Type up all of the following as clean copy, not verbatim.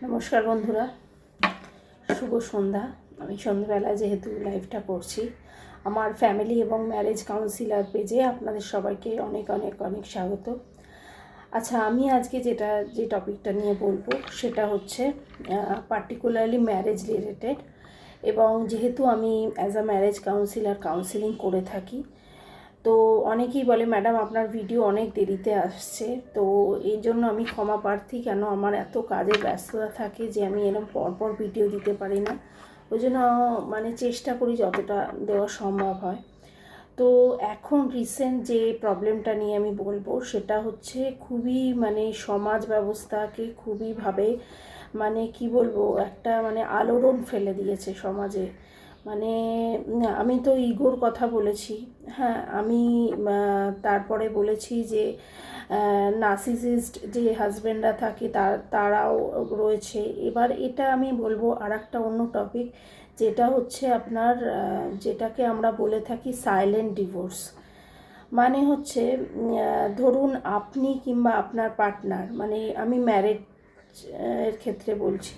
নমস্কার বন্ধুরা, শুভ সন্ধ্যা। আমি সন্ধ্যাবেলা যেহেতু লাইভটা করছি, আমার ফ্যামিলি এবং ম্যারেজ কাউন্সিলার পেজে আপনাদের সবাইকে অনেক অনেক অনেক স্বাগত। আচ্ছা, আমি আজকে যে টপিকটা নিয়ে বলবো সেটা হচ্ছে পার্টিকুলারলি ম্যারেজ রিলেটেড, এবং যেহেতু আমি as a marriage councillor counselling করে থাকি, তো অনেকেই বলে ম্যাডাম আপনার ভিডিও অনেক দেরিতে আসছে। তো এই জন্য আমি ক্ষমা প্রার্থী, কেন আমার এত কাজে ব্যস্ততা থাকে যে আমি এরকম পরপর ভিডিও দিতে পারি না। ওই জন্য চেষ্টা করি যতটা দেওয়া সম্ভব হয়। তো এখন রিসেন্ট যে প্রবলেমটা নিয়ে আমি বলবো সেটা হচ্ছে খুবই সমাজ ব্যবস্থাকে খুবইভাবে কি বলবো, একটা আলোড়ন ফেলে দিয়েছে সমাজে। মানে আমি তো ইগোর কথা বলেছি, হ্যাঁ। আমি তারপরে বলেছি যে নার্সিসিস্ট যে হাজব্যান্ডরা থাকে তারাও রয়েছে। এবার এটা আমি বলবো আর একটা অন্য টপিক, যেটা হচ্ছে আপনার যেটাকে আমরা বলে থাকি সাইলেন্ট ডিভোর্স। মানে হচ্ছে ধরুন আপনি কিংবা আপনার পার্টনার, আমি ম্যারেজ এর ক্ষেত্রে বলছি,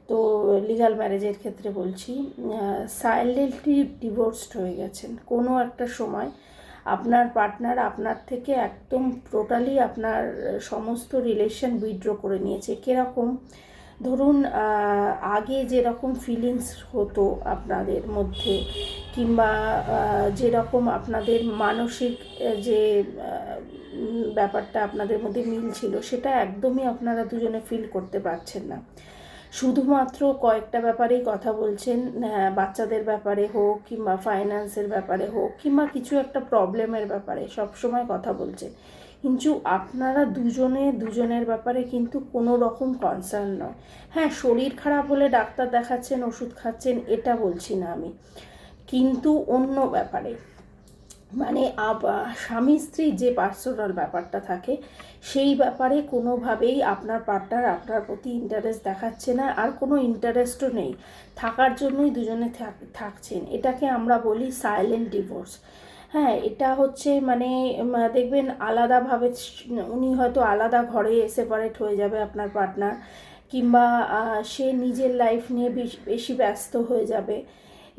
তো লিগ্যাল ম্যারেজের ক্ষেত্রে বলছি, সাইলেন্টলি ডিভোর্সড হয়ে গেছেন কোনো একটা সময়। আপনার পার্টনার আপনার থেকে একদম টোটালি আপনার সমস্ত রিলেশন উইথড্র করে নিয়েছে। কীরকম? ধরুন আগে যেরকম ফিলিংস হতো আপনাদের মধ্যে, কিংবা যেরকম আপনাদের মানসিক যে ব্যাপারটা আপনাদের মধ্যে মিল ছিল, সেটা একদমই আপনারা দুজনে ফিল করতে পারছেন না। শুধুমাত্র কয়েকটা ব্যাপারেই কথা বলছেন, বাচ্চাদের ব্যাপারে হোক, কিংবা ফাইন্যান্সের ব্যাপারে হোক, কিংবা কিছু একটা প্রবলেমের ব্যাপারে সবসময় কথা বলছেন, কিন্তু আপনারা দুজনের ব্যাপারে কিন্তু কোনো রকম কনসার্ন নয়। হ্যাঁ, শরীর খারাপ হলে ডাক্তার দেখাচ্ছেন, ওষুধ খাচ্ছেন, এটা বলছি না আমি, কিন্তু অন্য ব্যাপারে স্বামী স্ত্রীর যে পার্সোনাল ব্যাপারটা থাকে সেই ব্যাপারে কোনোভাবেই আপনার পার্টনার আপনার প্রতি ইন্টারেস্ট দেখাচ্ছে না, আর কোনো ইন্টারেস্টও নেই, থাকার জন্যই দুজনে থাকছেন। এটাকে আমরা বলি সাইলেন্ট ডিভোর্স। হ্যাঁ, এটা হচ্ছে দেখবেন আলাদাভাবে, উনি হয়তো আলাদা ঘরে সেপারেট হয়ে যাবে আপনার পার্টনার, কিংবা সে নিজের লাইফ নিয়ে বেশি ব্যস্ত হয়ে যাবে,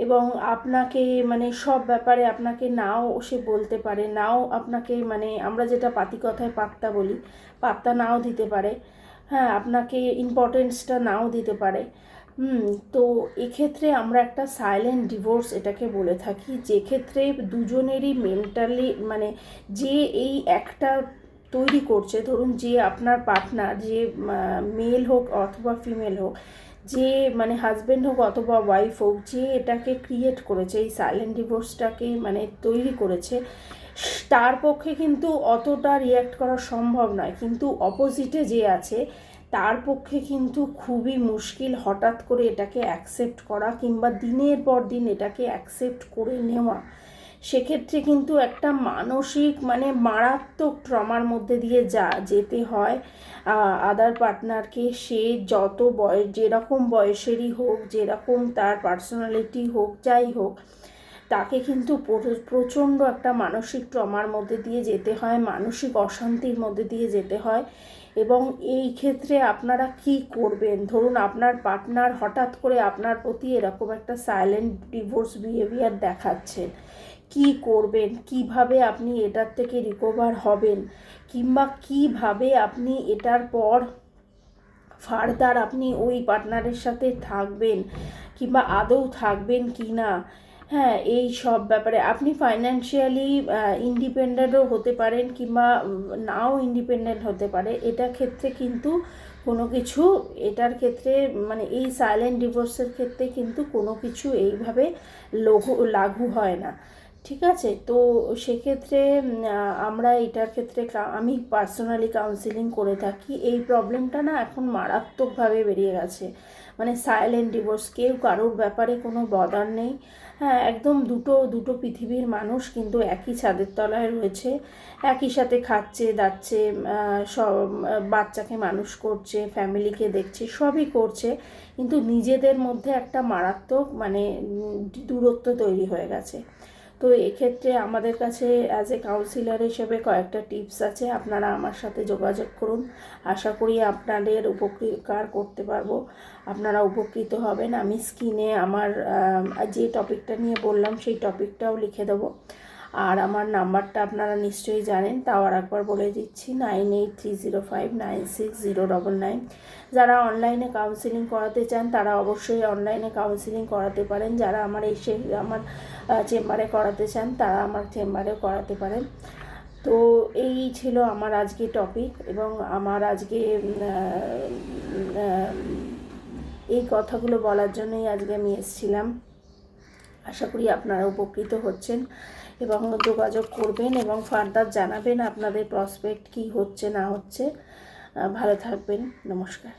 এবং আপনাকে সব ব্যাপারে আপনাকে নাও সে বলতে পারে, নাও আপনাকে আমরা যেটা পাতি কথায় পাত্তা বলি, পাত্তা নাও দিতে পারে। হ্যাঁ, আপনাকে ইম্পর্টেন্সটা নাও দিতে পারে। তো এক্ষেত্রে আমরা একটা সাইলেন্ট ডিভোর্স এটাকে বলে থাকি, যে ক্ষেত্রে দুজনেরই মেন্টালি যে এই একটা তৈরি করছে, ধরুন যে আপনার পার্টনার, যে মেল হোক অথবা ফিমেল হোক, যে হাজব্যান্ড হোক অথবা ওয়াইফ হোক, যে এটাকে ক্রিয়েট করেছে, এই সাইলেন্ট ডিভোর্সটাকে তৈরি করেছে, তার পক্ষে কিন্তু অতটা রিয়্যাক্ট করা সম্ভব নয়। কিন্তু অপোজিটে যে আছে তার পক্ষে কিন্তু খুবই মুশকিল হঠাৎ করে এটাকে অ্যাকসেপ্ট করা, কিংবা দিনের পর দিন এটাকে অ্যাকসেপ্ট করে নেওয়া। সেক্ষেত্রে কিন্তু একটা মানসিক মারাত্মক ট্রমার মধ্যে দিয়ে যেতে হয় আদার পার্টনারকে। সে যত যেরকম বয়সেরই হোক, যেরকম তার পার্সোনালিটি হোক, যাই হোক, তাকে কিন্তু প্রচণ্ড একটা মানসিক ট্রমার মধ্যে দিয়ে যেতে হয়, মানসিক অশান্তির মধ্যে দিয়ে যেতে হয়। এবং এই ক্ষেত্রে আপনারা কি করবেন? ধরুন আপনার পার্টনার হঠাৎ করে আপনার প্রতি এরকম একটা সাইলেন্ট ডিভোর্স বিহেভিয়ার দেখাচ্ছেন, কি করবেন? কিভাবে আপনি এটার থেকে রিকভার হবেন, কিংবা কিভাবে আপনি এটার পর ফার্দার আপনি ওই পার্টনারের সাথে থাকবেন, কিংবা আদৌ থাকবেন কি না? হ্যাঁ, এই সব ব্যাপারে আপনি ফাইন্যান্সিয়ালি ইন্ডিপেন্ডেন্টও হতে পারেন, কিংবা নাও ইন্ডিপেন্ডেন্ট হতে পারে। এটার ক্ষেত্রে কিন্তু কোনো কিছু, এটার ক্ষেত্রে এই সাইলেন্ট ডিভোর্সের ক্ষেত্রে কিন্তু কোনো কিছু এইভাবে লাগু হয় না। ঠিক আছে? তো সেক্ষেত্রে আমরা এটার ক্ষেত্রে আমি পার্সোনালি কাউন্সিলিং করে থাকি। এই প্রবলেমটা না এখন মারাত্মকভাবে বেরিয়ে গেছে, সাইলেন্ট ডিভোর্স, কেউ কারোর ব্যাপারে কোনো বদার নেই। হ্যাঁ, একদম দুটো পৃথিবীর মানুষ কিন্তু একই ছাদের তলায় রয়েছে, একই সাথে খাচ্ছে দাচ্ছে, সব বাচ্চাকে মানুষ করছে, ফ্যামিলিকে দেখছে, সবই করছে, কিন্তু নিজেদের মধ্যে একটা মারাত্মক দূরত্ব তৈরি হয়ে গেছে। তো এক্ষেত্রে আমাদের কাছে অ্যাজ এ কাউন্সিলর হিসেবে কয়েকটা টিপস আছে, আপনারা আমার সাথে যোগাযোগ করুন। আশা করি আপনাদের উপকার করতে পারবো, আপনারা উপকৃত হবেন। আমি স্ক্রিনে আমার যে টপিকটা নিয়ে বললাম সেই টপিকটাও লিখে দেবো। আর আমার নাম্বারটা আপনারা নিশ্চয়ই জানেন, তাও আর একবার বলে দিচ্ছি, 9830596099। যারা অনলাইনে কাউন্সিলিং করাতে চান তারা অবশ্যই অনলাইনে কাউন্সিলিং করাতে পারেন। যারা আমার চেম্বারে করাতে চান তারা আমার চেম্বারেও করাতে পারেন। তো এই ছিল আমার আজকে টপিক, এবং আমার আজকে এই কথাগুলো বলার জন্যই আজকে আমি এসেছিলাম। আশা করি আপনারা উপকৃত হচ্ছেন এবং যোগাযোগ করবেন এবং ফার্দার জানাবেন আপনাদের প্রসপেক্ট কী হচ্ছে না হচ্ছে। ভালো থাকবেন। নমস্কার।